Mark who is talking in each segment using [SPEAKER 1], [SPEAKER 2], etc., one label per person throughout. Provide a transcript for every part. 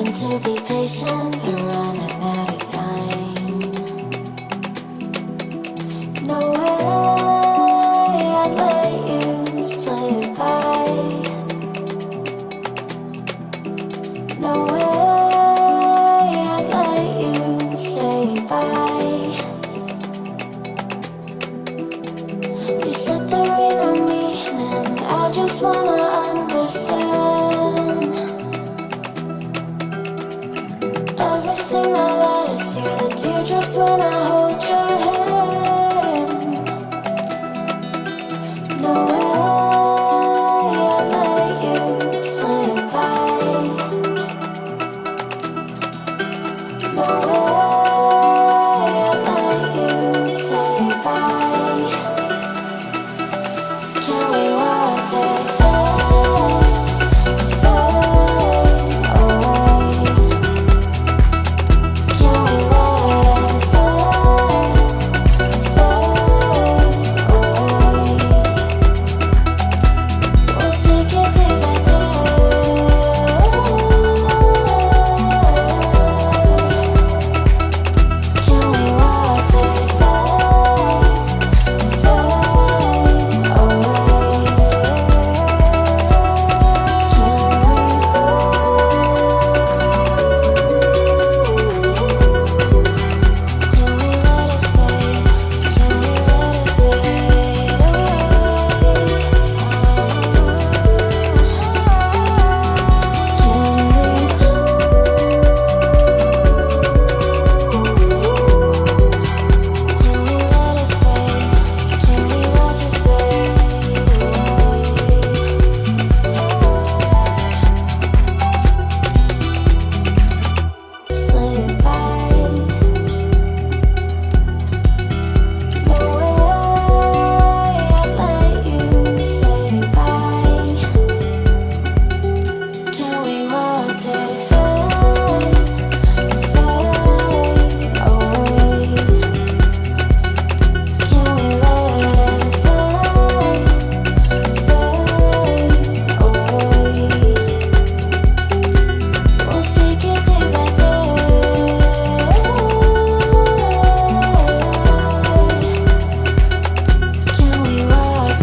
[SPEAKER 1] Trying to be patient, but running out of time. No way I'd let you slip by. No way I'd let you say bye. You said there ain't no meaning, I just wanna understand everything that led us here, the teardrops when I hold your hand. No way I'd let you slip by. No way I'd let you say bye. Can we watch it fade, fade away? Can we let it fade, fade away? We'll take it day by day. Can we watch it fade, fade away? Slip by. No way I'd let you say bye. Can we watch it fade, fade away? Can we let it fade, fade away? We'll take it day by day. Can we watch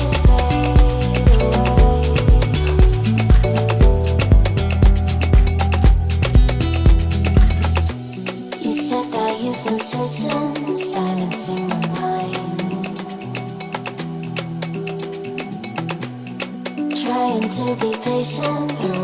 [SPEAKER 1] it fade, fade away? You said that you've been searching, silencing your mind, trying to be patient, but